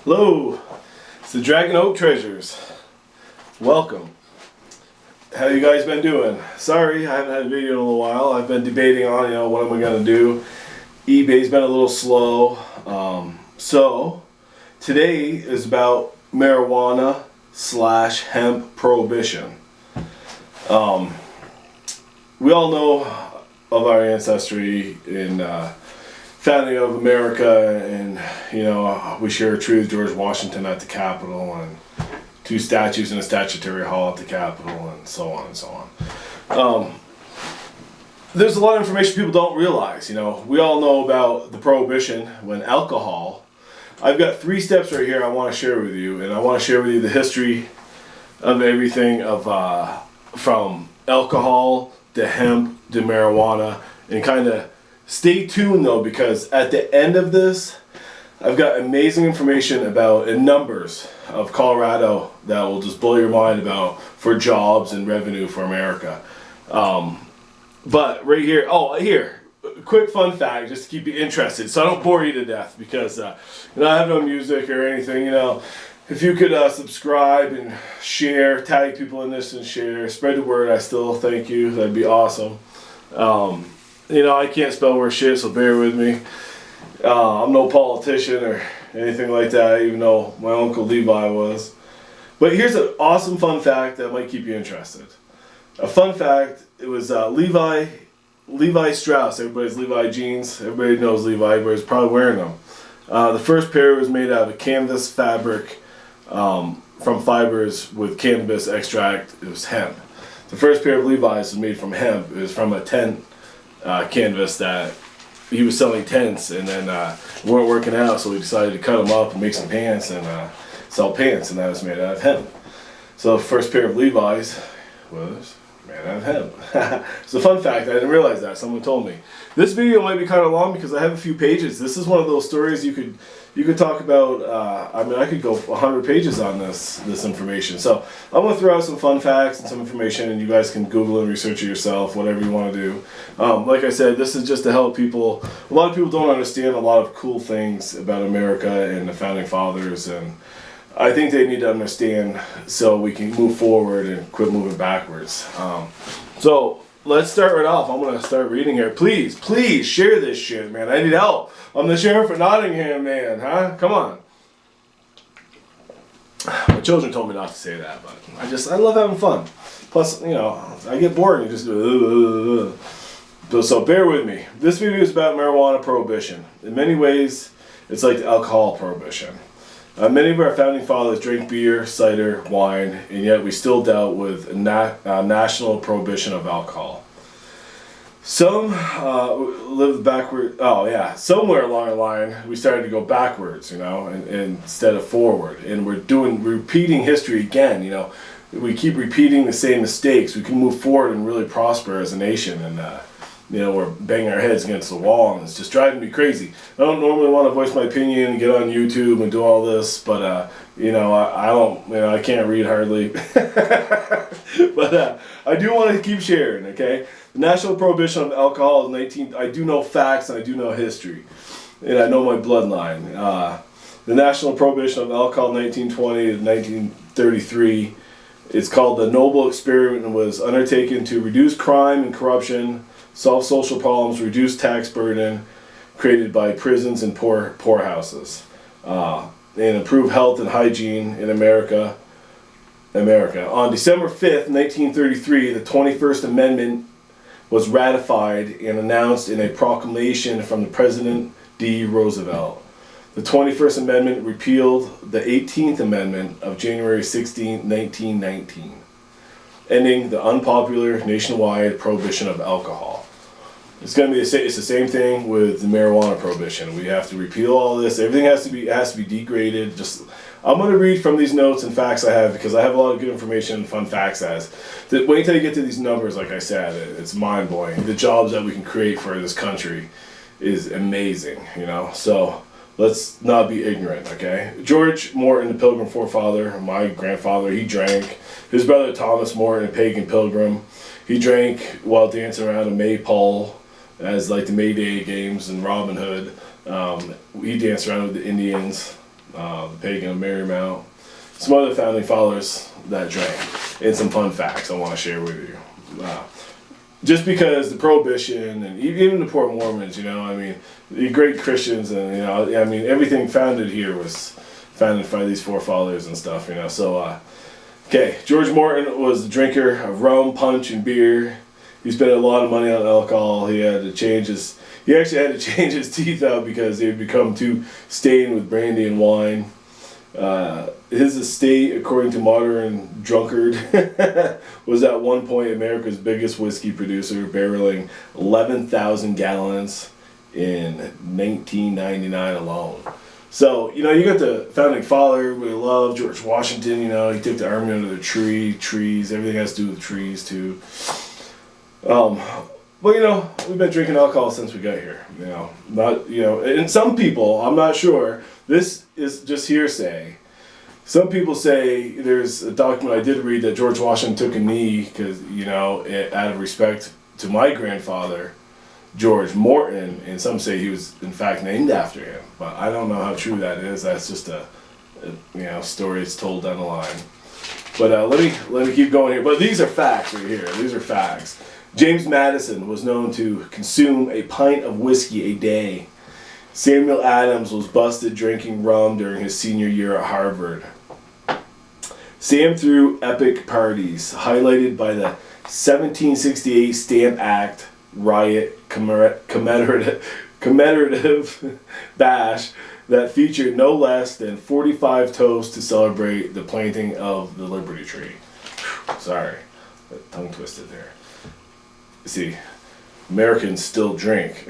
Hello, it's the Dragon Oak Treasures. Welcome. How you guys been doing? Sorry, I haven't had a video in a little while. I've been debating on, what am I gonna do. eBay's been a little slow. So today is about marijuana / hemp prohibition. We all know of our ancestry in founding of America, and we share a tree with George Washington at the Capitol, and 2 statues in a statuary hall at the Capitol, and so on and so on. There's a lot of information people don't realize. We all know about the Prohibition when alcohol. I've got 3 steps right here I want to share with you, and I want to share with you the history of everything from alcohol to hemp to marijuana, and kind of stay tuned though, because at the end of this I've got amazing information about and numbers of Colorado that will just blow your mind about for jobs and revenue for America. But right here, here, quick fun fact just to keep you interested so I don't bore you to death, because I have no music or anything. If you could subscribe and share, tag people in this and share, spread the word, I still thank you. That'd be awesome. I can't spell worth shit, so bear with me. I'm no politician or anything like that, even though my uncle Levi was. But here's an awesome fun fact that might keep you interested. A fun fact, it was Levi Strauss. Everybody's Levi jeans. Everybody knows Levi. Everybody's probably wearing them. The first pair was made out of canvas fabric from fibers with cannabis extract. It was hemp. The first pair of Levi's was made from hemp. It was from a tent canvas that he was selling tents, and then weren't working out, so we decided to cut them up and make some pants and sell pants, and that was made out of hemp. So the first pair of Levi's was made out of hemp. It's a fun fact. I didn't realize that. Someone told me. This video might be kind of long because I have a few pages. This is one of those stories you could talk about. I could go 100 pages on this information. So I'm going to throw out some fun facts and some information, and you guys can Google and research it yourself, whatever you want to do. Like I said, this is just to help people. A lot of people don't understand a lot of cool things about America and the founding fathers, and I think they need to understand so we can move forward and quit moving backwards. So let's start right off. I'm going to start reading here. Please share this shit, man. I need help. I'm the sheriff of Nottingham, man. Huh? Come on. My children told me not to say that, but I love having fun. Plus, I get bored and you just go, So bear with me. This video is about marijuana prohibition. In many ways, it's like the alcohol prohibition. Many of our founding fathers drank beer, cider, wine, and yet we still dealt with a national prohibition of alcohol. Some lived backward. Somewhere along the line, we started to go backwards, and instead of forward. And we're repeating history again. We keep repeating the same mistakes. We can move forward and really prosper as a nation, and we're banging our heads against the wall, and it's just driving me crazy. I don't normally want to voice my opinion and get on YouTube and do all this, but I can't read hardly. But I do want to keep sharing, okay? The national prohibition of alcohol is I do know facts and I do know history, and I know my bloodline. The national prohibition of alcohol 1920 to 1933, it's called the Noble Experiment, and was undertaken to reduce crime and corruption, solve social problems, reduce tax burden created by prisons and poorhouses, and improve health and hygiene in America. On December 5th, 1933, the 21st Amendment was ratified and announced in a proclamation from the President D. Roosevelt. The 21st Amendment repealed the 18th Amendment of January 16, 1919, ending the unpopular nationwide prohibition of alcohol. It's the same thing with the marijuana prohibition. We have to repeal all this. Everything has to be degraded. I'm going to read from these notes and facts I have, because I have a lot of good information and fun facts wait till you get to these numbers. Like I said, it's mind-blowing. The jobs that we can create for this country is amazing, So let's not be ignorant, okay? George Morton, the Pilgrim forefather, my grandfather, he drank. His brother Thomas Morton, a pagan pilgrim, he drank while dancing around a maypole as like the May Day games and Robin Hood. He danced around with the Indians. the pagan of Marymount, some other founding fathers that drank, and some fun facts I want to share with you. Just because the Prohibition and even the poor Mormons, I mean, the great Christians, and I mean, everything founded here was founded by these forefathers and stuff, So, okay, George Morton was a drinker of rum, punch, and beer. He spent a lot of money on alcohol. He actually had to change his teeth out because they had become too stained with brandy and wine. His estate, according to Modern Drunkard, was at one point America's biggest whiskey producer, barreling 11,000 gallons in 1999 alone. So, you got the founding father, everybody loved George Washington, he took the army under the trees, everything has to do with trees too. But we've been drinking alcohol since we got here, and some people, I'm not sure, this is just hearsay. Some people say there's a document I did read that George Washington took a knee because, out of respect to my grandfather, George Morton, and some say he was in fact named after him. But I don't know how true that is. That's just a story that's told down the line. But let me keep going here. But these are facts right here. These are facts. James Madison was known to consume a pint of whiskey a day. Samuel Adams was busted drinking rum during his senior year at Harvard. Sam threw epic parties, highlighted by the 1768 Stamp Act riot commemorative bash that featured no less than 45 toasts to celebrate the planting of the Liberty Tree. Sorry, tongue twisted there. See, Americans still drink.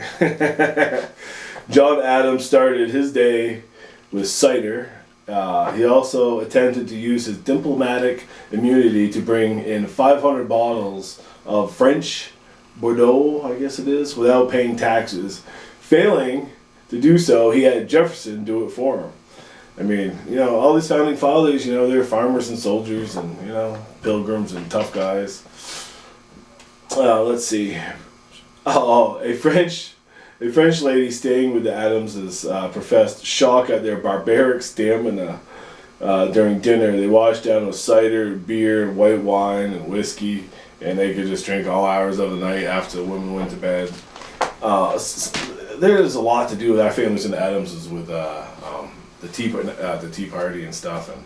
John Adams started his day with cider. He also attempted to use his diplomatic immunity to bring in 500 bottles of French Bordeaux, I guess it is, without paying taxes. Failing to do so, he had Jefferson do it for him. I mean, all these founding fathers, they're farmers and soldiers and, pilgrims and tough guys. Let's see. A French lady staying with the Adamses professed shock at their barbaric stamina during dinner. They washed down with cider, beer, white wine, and whiskey, and they could just drink all hours of the night after the women went to bed. There's a lot to do with our families and the Adamses with the Tea Party and stuff, and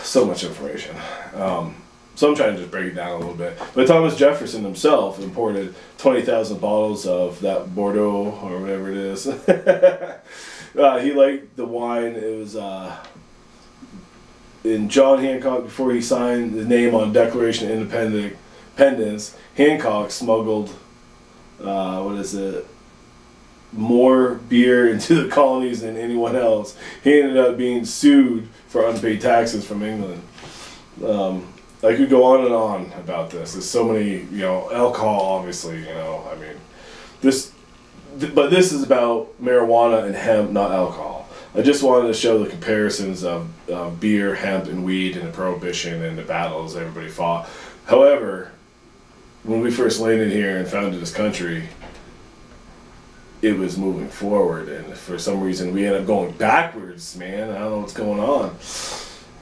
so much information. So I'm trying to just break it down a little bit. But Thomas Jefferson himself imported 20,000 bottles of that Bordeaux, or whatever it is. He liked the wine. It was in John Hancock, before he signed his name on Declaration of Independence, Hancock smuggled, more beer into the colonies than anyone else. He ended up being sued for unpaid taxes from England. I could go on and on about this. There's so many, alcohol, obviously, I mean, but this is about marijuana and hemp, not alcohol. I just wanted to show the comparisons of beer, hemp, and weed and the Prohibition and the battles everybody fought. However, when we first landed here and founded this country, it was moving forward, and for some reason we ended up going backwards, man. I don't know what's going on.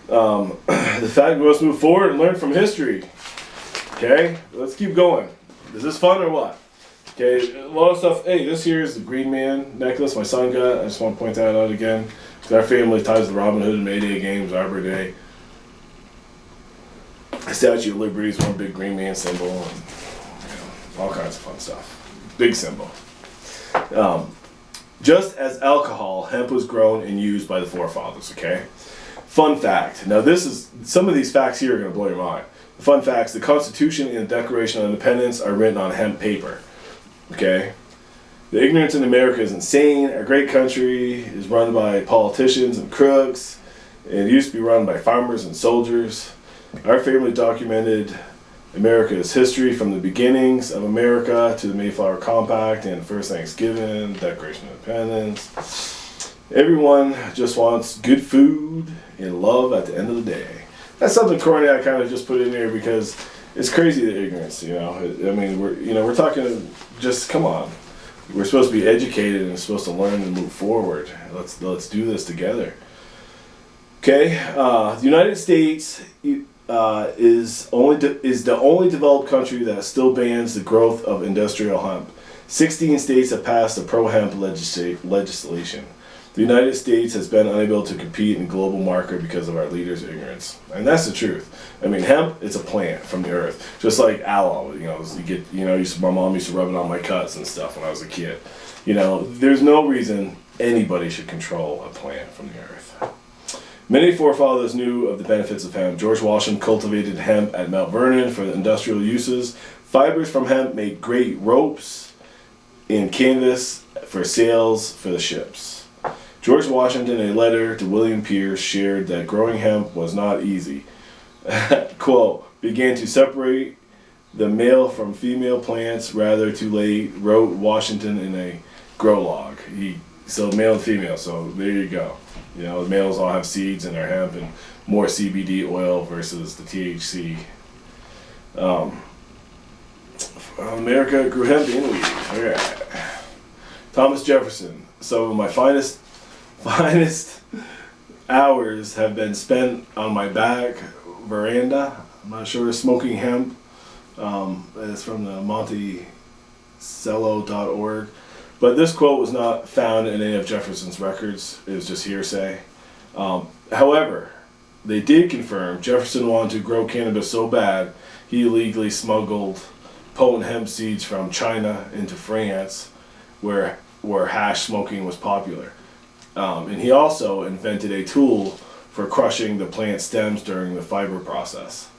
The fact we must move forward and learn from history. Okay, let's keep going. Is this fun or what? Okay, a lot of stuff. Hey, this here is the Green Man necklace my son got. I just want to point that out again. Our family ties to the Robin Hood and May Day games, Arbor Day. The Statue of Liberty is one big Green Man symbol, and all kinds of fun stuff. Big symbol. Just as alcohol, hemp was grown and used by the forefathers. Okay. Fun fact. Now, some of these facts here are going to blow your mind. The fun facts: the Constitution and the Declaration of Independence are written on hemp paper. Okay. The ignorance in America is insane. Our great country is run by politicians and crooks. It used to be run by farmers and soldiers. Our family documented America's history from the beginnings of America to the Mayflower Compact and First Thanksgiving, Declaration of Independence. Everyone just wants good food and love at the end of the day. That's something corny I kind of just put in there because it's crazy, the ignorance, I mean, we're talking, just come on. We're supposed to be educated and supposed to learn and move forward. Let's do this together. Okay, the United States is the only developed country that still bans the growth of industrial hemp. 16 states have passed the pro-hemp legislation. The United States has been unable to compete in the global market because of our leaders' ignorance, and that's the truth. I mean, hemp, it's a plant from the earth, just like aloe. My mom used to rub it on my cuts and stuff when I was a kid. There's no reason anybody should control a plant from the earth. Many forefathers knew of the benefits of hemp. George Washington cultivated hemp at Mount Vernon for industrial uses. Fibers from hemp made great ropes and canvas for sails for the ships. George Washington, in a letter to William Pierce, shared that growing hemp was not easy. Quote, began to separate the male from female plants rather too late, wrote Washington in a grow log. So male and female, so there you go. The males all have seeds in their hemp and more CBD oil versus the THC. America grew hemp and weed. All right. Thomas Jefferson. Some of my finest hours have been spent on my back veranda. I'm not sure, smoking hemp. It's from the Monticello.org. But this quote was not found in any of Jefferson's records. It was just hearsay. However, they did confirm Jefferson wanted to grow cannabis so bad he illegally smuggled potent hemp seeds from China into France, where hash smoking was popular. And he also invented a tool for crushing the plant stems during the fiber process.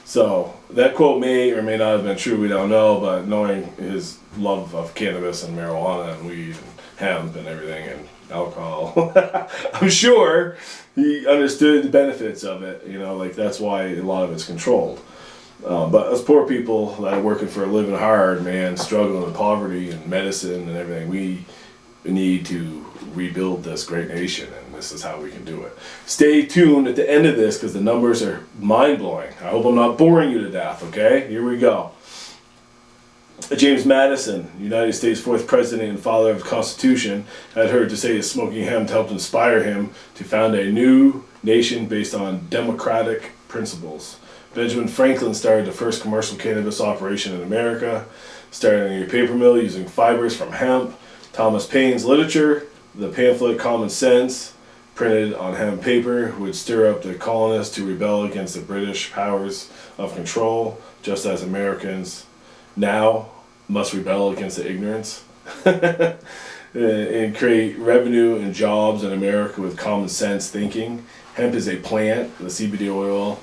So that quote may or may not have been true, we don't know, but knowing his love of cannabis and marijuana and weed and hemp and everything and alcohol, I'm sure he understood the benefits of it. That's why a lot of it's controlled. But as poor people that are working for a living hard, man, struggling with poverty and medicine and everything, we need to rebuild this great nation, and this is how we can do it. Stay tuned at the end of this because the numbers are mind-blowing. I hope I'm not boring you to death, okay? Here we go. James Madison, United States' 4th president and father of the Constitution, had heard to say that smoking hemp helped inspire him to found a new nation based on democratic principles. Benjamin Franklin started the first commercial cannabis operation in America, starting a paper mill using fibers from hemp. Thomas Paine's literature, the pamphlet Common Sense, printed on hemp paper, would stir up the colonists to rebel against the British powers of control, just as Americans now must rebel against the ignorance and create revenue and jobs in America with common sense thinking. Hemp is a plant. The CBD oil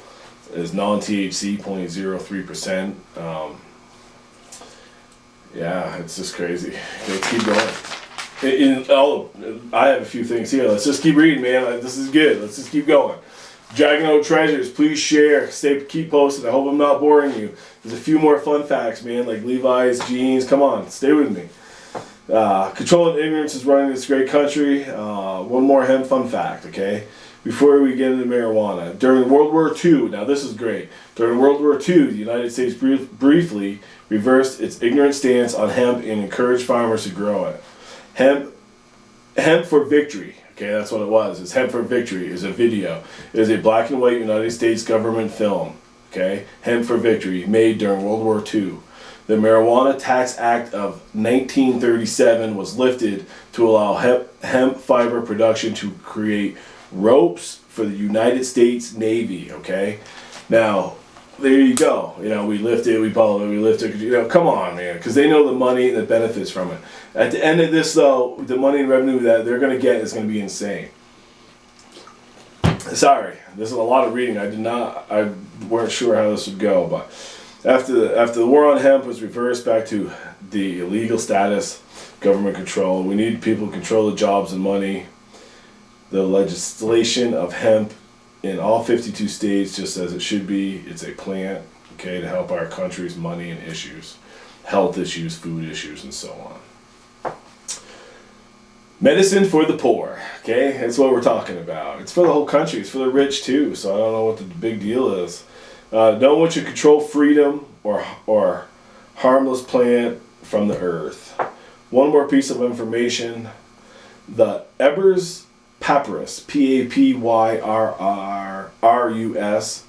is non-THC, 0.03%. Yeah, it's just crazy. Let's keep going. I have a few things here. Let's just keep reading, man. This is good. Let's just keep going. Dragging out treasures. Please share. Keep posting. I hope I'm not boring you. There's a few more fun facts, man, like Levi's jeans. Come on, stay with me. Controlling ignorance is running this great country. One more hemp fun fact, okay? Before we get into marijuana, during World War II, now this is great. During World War II, the United States briefly reversed its ignorant stance on hemp and encouraged farmers to grow it. Hemp for Victory, okay, that's what it was. It's Hemp for Victory. It's a video. It is a black and white United States government film, okay? Hemp for Victory, made during World War II. The Marijuana Tax Act of 1937 was lifted to allow hemp fiber production to create ropes for the United States Navy, okay? Now, there you go. We lift it, we follow it, we lift it. Come on, man, because they know the money and the benefits from it. At the end of this, though, the money and revenue that they're going to get is going to be insane. Sorry, this is a lot of reading. I weren't sure how this would go, but after the war on hemp was reversed back to the illegal status, government control, we need people to control the jobs and money. The legislation of hemp in all 52 states, just as it should be, it's a plant, okay, to help our country's money and issues, health issues, food issues, and so on. Medicine for the poor, okay, that's what we're talking about. It's for the whole country, it's for the rich too, so I don't know what the big deal is. No one should control freedom or harmless plant from the earth. One more piece of information. The Ebers Papyrus, Papyrrus,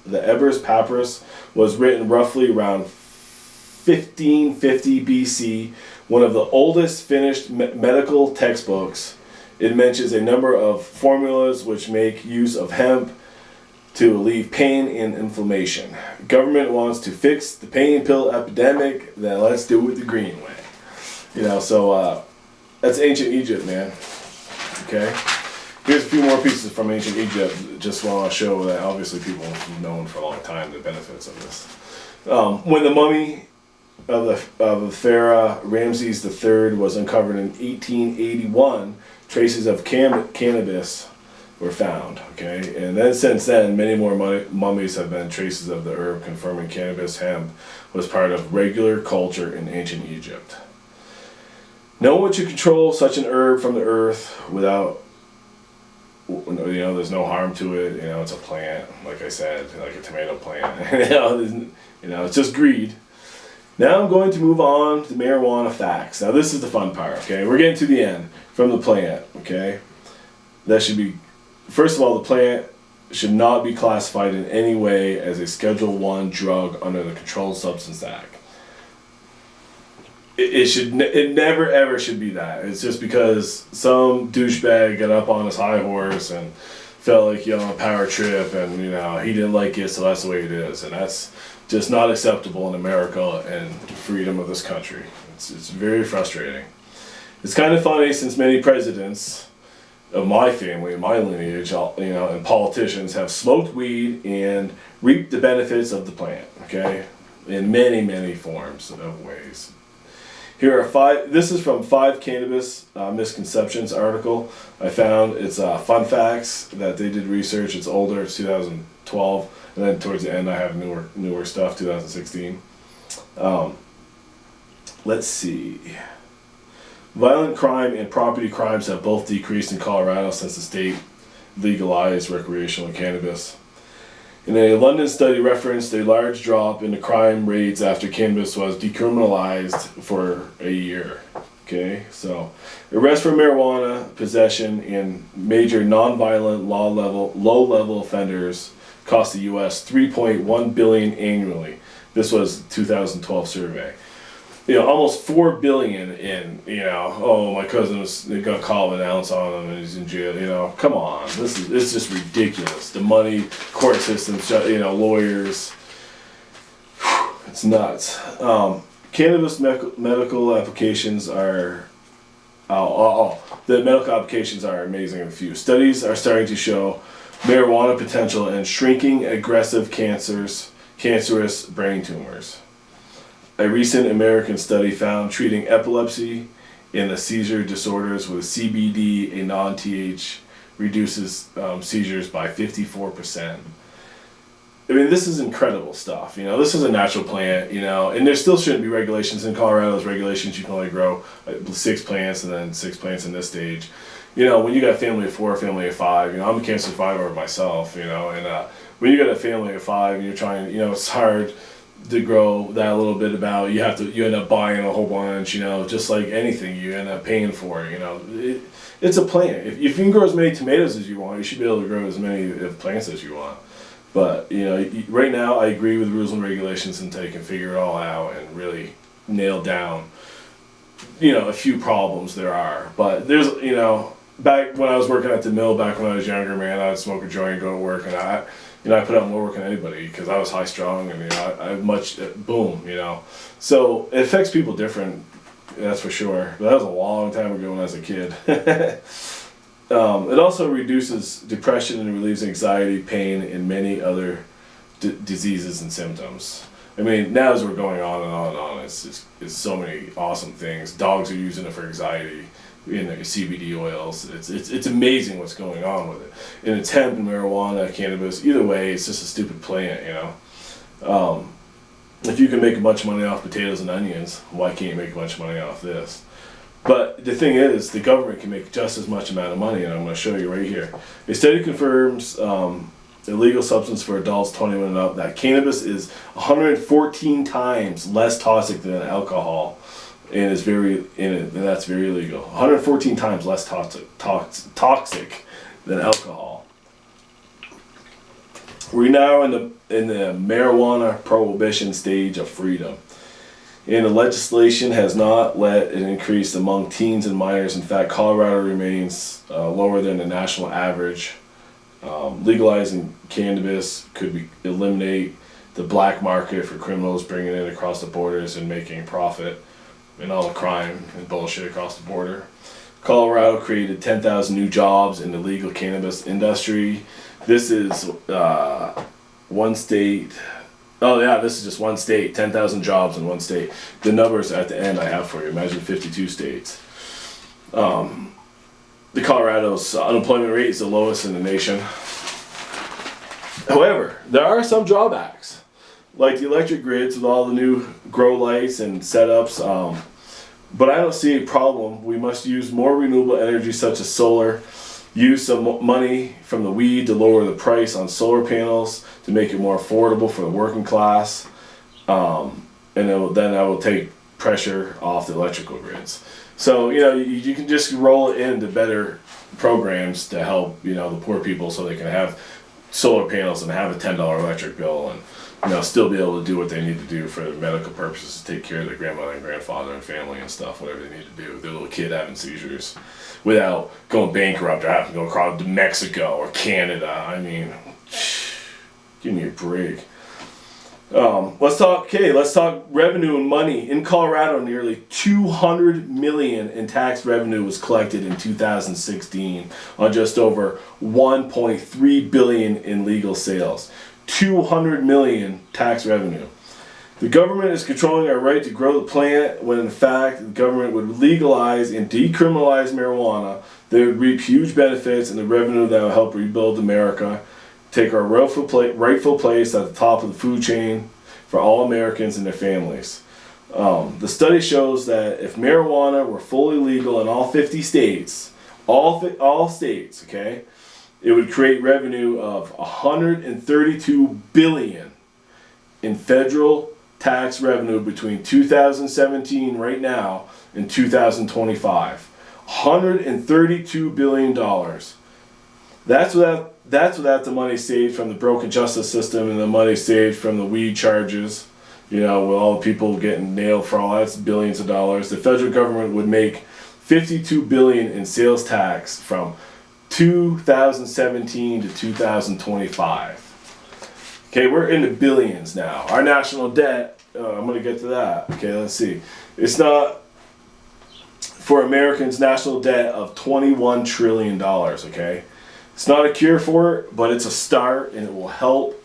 the Ebers Papyrus was written roughly around 1550 BC, one of the oldest finished medical textbooks. It mentions a number of formulas which make use of hemp to relieve pain and inflammation. Government wants to fix the pain pill epidemic, then let's do it the green way. So that's ancient Egypt, man. Okay? Here's a few more pieces from ancient Egypt, just want to show that obviously people have known for a long time the benefits of this. When the mummy of the pharaoh Ramses III was uncovered in 1881, traces of cannabis were found. Okay, and then since then, many more mummies have been traces of the herb, confirming cannabis hemp was part of regular culture in ancient Egypt. No one should control such an herb from the earth without, there's no harm to it. It's a plant, like I said, like a tomato plant. It's just greed. Now I'm going to move on to marijuana facts. Now this is the fun part, okay? We're getting to the end from the plant, okay? That should be, first of all, the plant should not be classified in any way as a Schedule I drug under the Controlled Substance Act. It never ever should be that. It's just because some douchebag got up on his high horse and felt like on a power trip, and he didn't like it, so that's the way it is, and that's just not acceptable in America and freedom of this country. It's very frustrating. It's kind of funny since many presidents of my family, my lineage, and politicians have smoked weed and reaped the benefits of the plant. Okay, in many, many forms of ways. Here are 5. This is from 5 Cannabis Misconceptions article I found. It's fun facts that they did research. It's older. It's 2012, and then towards the end I have newer stuff. 2016. Let's see. Violent crime and property crimes have both decreased in Colorado since the state legalized recreational cannabis. And a London study referenced a large drop in the crime rates after cannabis was decriminalized for a year. Okay, so arrests for marijuana possession and major nonviolent low-level offenders cost the U.S. $3.1 billion annually. This was 2012 survey. Almost $4 billion in. My cousin got called an ounce on him and he's in jail. Come on, it's just ridiculous. The money, court systems, lawyers. It's nuts. Cannabis medical applications are. The medical applications are amazing and few. Studies are starting to show marijuana potential in shrinking aggressive cancerous brain tumors. A recent American study found treating epilepsy and the seizure disorders with CBD, a non-TH, reduces seizures by 54%. I mean, this is incredible stuff. This is a natural plant, and there still shouldn't be regulations. In Colorado, there's regulations you can only grow 6 plants and then 6 plants in this stage. When you got a family of 4, a family of 5, I'm a cancer survivor myself, and when you got a family of 5 and you're trying, it's hard to grow that a little bit about. You end up buying a whole bunch, just like anything you end up paying for, it's a plant. If you can grow as many tomatoes as you want, you should be able to grow as many plants as you want. But, right now I agree with rules and regulations until you can figure it all out and really nail down, a few problems there are. But there's, back when I was working at the mill, back when I was younger, man, I would smoke a joint, go to work, and I put out more work than anybody because I was high strung and I have much boom, So it affects people different, that's for sure. But that was a long time ago when I was a kid. It also reduces depression and relieves anxiety, pain, and many other diseases and symptoms. I mean, now as we're going on and on and on, it's so many awesome things. Dogs are using it for anxiety. CBD oils. It's amazing what's going on with it. And it's hemp and marijuana, cannabis. Either way, it's just a stupid plant, If you can make a bunch of money off potatoes and onions, why can't you make a bunch of money off this? But the thing is, the government can make just as much amount of money, and I'm going to show you right here. A study confirms illegal substance for adults 21 and up that cannabis is 114 times less toxic than alcohol. and that's very illegal. 114 times less toxic than alcohol. We're now in the marijuana prohibition stage of freedom. And the legislation has not led an increase among teens and minors. In fact, Colorado remains lower than the national average. Legalizing cannabis could eliminate the black market for criminals bringing it across the borders and making a profit, and all the crime and bullshit across the border. Colorado created 10,000 new jobs in the legal cannabis industry. This is one state. Oh yeah, this is just one state. 10,000 jobs in one state. The numbers at the end I have for you. Imagine 52 states. The Colorado's unemployment rate is the lowest in the nation. However, there are some drawbacks, like the electric grids with all the new grow lights and setups. But I don't see a problem. We must use more renewable energy such as solar, use some money from the weed to lower the price on solar panels to make it more affordable for the working class. And then I will take pressure off the electrical grids. So, you can just roll it into better programs to help, the poor people so they can have solar panels and have a $10 electric bill and, still be able to do what they need to do for medical purposes, to take care of their grandmother and grandfather and family and stuff, whatever they need to do. Their little kid having seizures without going bankrupt or having to go across to Mexico or Canada. I mean, give me a break. Let's talk revenue and money. In Colorado, nearly $200 million in tax revenue was collected in 2016 on just over $1.3 billion in legal sales. 200 million tax revenue. The government is controlling our right to grow the plant when in fact the government would legalize and decriminalize marijuana. They would reap huge benefits and the revenue that will help rebuild America, take our rightful place at the top of the food chain for all Americans and their families. The study shows that if marijuana were fully legal in all 50 states, all states, okay, it would create revenue of $132 billion in federal tax revenue between 2017 right now and 2025. $132 billion. That's without the money saved from the broken justice system and the money saved from the weed charges. With all the people getting nailed for all that's billions of dollars. The federal government would make $52 billion in sales tax from 2017 to 2025. Okay, we're in the billions now. Our national debt, I'm going to get to that. Okay, let's see. It's not, for Americans, national debt of $21 trillion, okay? It's not a cure for it, but it's a start, and it will help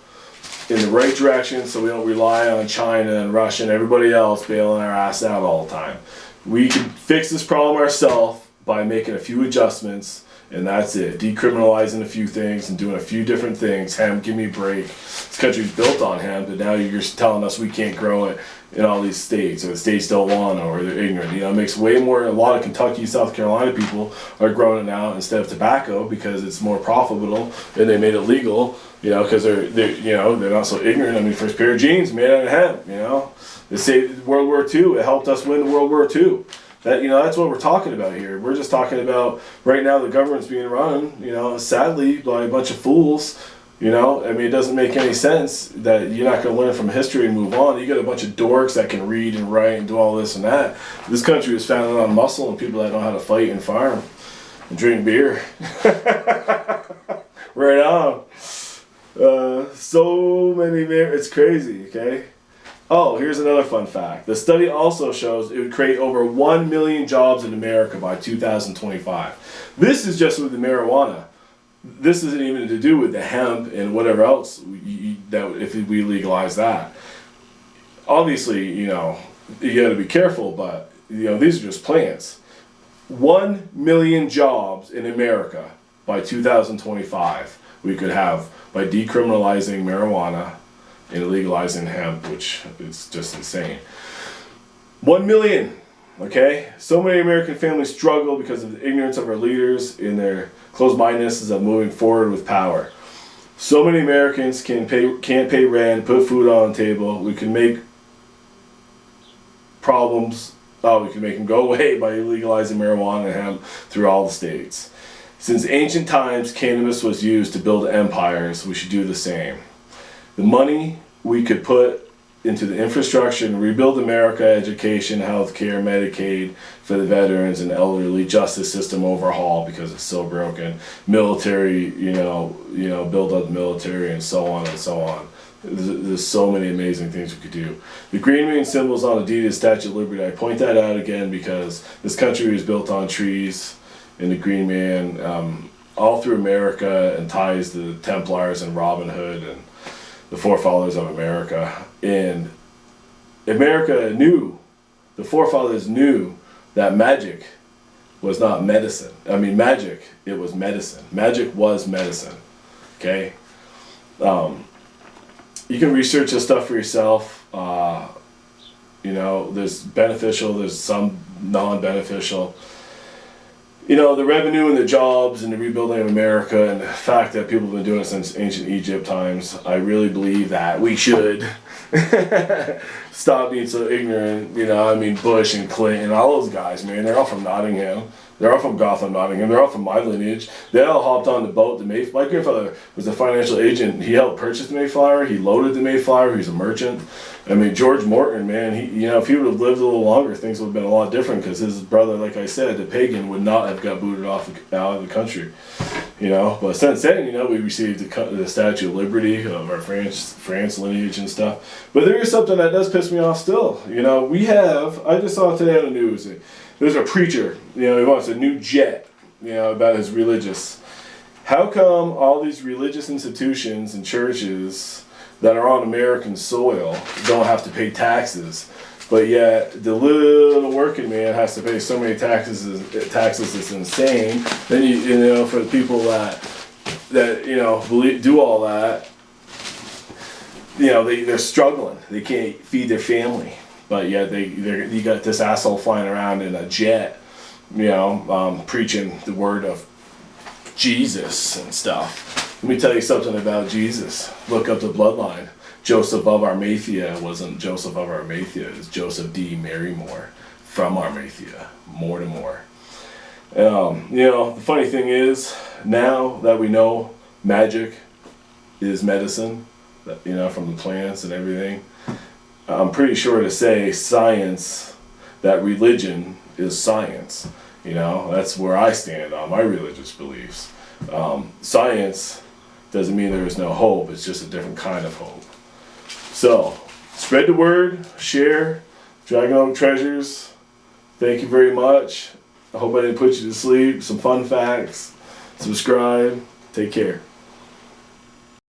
in the right direction so we don't rely on China and Russia and everybody else bailing our ass out all the time. We can fix this problem ourselves by making a few adjustments. And that's it. Decriminalizing a few things and doing a few different things. Hemp, give me a break. This country's built on hemp, and now you're telling us we can't grow it in all these states, or the states don't want to, or they're ignorant. It makes way more. A lot of Kentucky, South Carolina people are growing it now instead of tobacco because it's more profitable, and they made it legal. Because they're not so ignorant. I mean, first pair of jeans made out of hemp. They say World War II. It helped us win World War II. That's what we're talking about here. We're just talking about right now the government's being run, sadly by a bunch of fools. It doesn't make any sense that you're not going to learn from history and move on. You got a bunch of dorks that can read and write and do all this and that. This country was founded on muscle and people that know how to fight and farm and drink beer. Right on. So many, it's crazy, okay? Oh, here's another fun fact. The study also shows it would create over 1 million jobs in America by 2025. This is just with the marijuana. This isn't even to do with the hemp and whatever else that if we legalize that. Obviously, you got to be careful, but these are just plants. 1 million jobs in America by 2025 we could have by decriminalizing marijuana and legalizing hemp, which is just insane. 1 million, okay? So many American families struggle because of the ignorance of our leaders and their closed-mindedness of moving forward with power. So many Americans can't pay rent, put food on the table. We can make problems Oh, we can make them go away by legalizing marijuana and hemp through all the states. Since ancient times, cannabis was used to build empires. We should do the same. The money we could put into the infrastructure and rebuild America, education, healthcare, Medicaid for the veterans, and elderly, justice system overhaul because it's so broken, military, build up the military, and so on and so on. There's so many amazing things we could do. The green man symbols on the deed of Statue of Liberty. I point that out again because this country was built on trees, and the green man all through America, and ties the Templars and Robin Hood and the forefathers of America. And America knew, the forefathers knew that magic was not medicine. I mean, magic, it was medicine. Magic was medicine. Okay? You can research this stuff for yourself. There's beneficial, there's some non-beneficial. The revenue and the jobs and the rebuilding of America, and the fact that people have been doing it since ancient Egypt times, I really believe that we should stop being so ignorant. Bush and Clinton, all those guys, man, they're all from Nottingham. They're all from Gotham, Nottingham. They're all from my lineage. They all hopped on the boat. My grandfather was a financial agent. He helped purchase the Mayflower. He loaded the Mayflower. He's a merchant. George Morton, man, if he would have lived a little longer, things would have been a lot different, because his brother, like I said, the pagan, would not have got booted out of the country. But since then, we received the Statue of Liberty of our France lineage and stuff. But there is something that does piss me off still. I just saw today on the news, there's a preacher, he wants a new jet, about his religious. How come all these religious institutions and churches that are on American soil don't have to pay taxes, but yet the little working man has to pay so many taxes? It's insane. Then for the people that do all that, they're struggling. They can't feed their family, but yet you got this asshole flying around in a jet, preaching the word of Jesus and stuff. Let me tell you something about Jesus. Look up the bloodline. Joseph of Arimathea wasn't Joseph of Arimathea. It's Joseph D. Marymore from Arimathea. More to more. The funny thing is, now that we know magic is medicine, from the plants and everything, I'm pretty sure to say science, that religion is science. That's where I stand on my religious beliefs. Science doesn't mean there is no hope. It's just a different kind of hope. So, spread the word, share, Dragon Oak Treasures. Thank you very much. I hope I didn't put you to sleep. Some fun facts. Subscribe. Take care.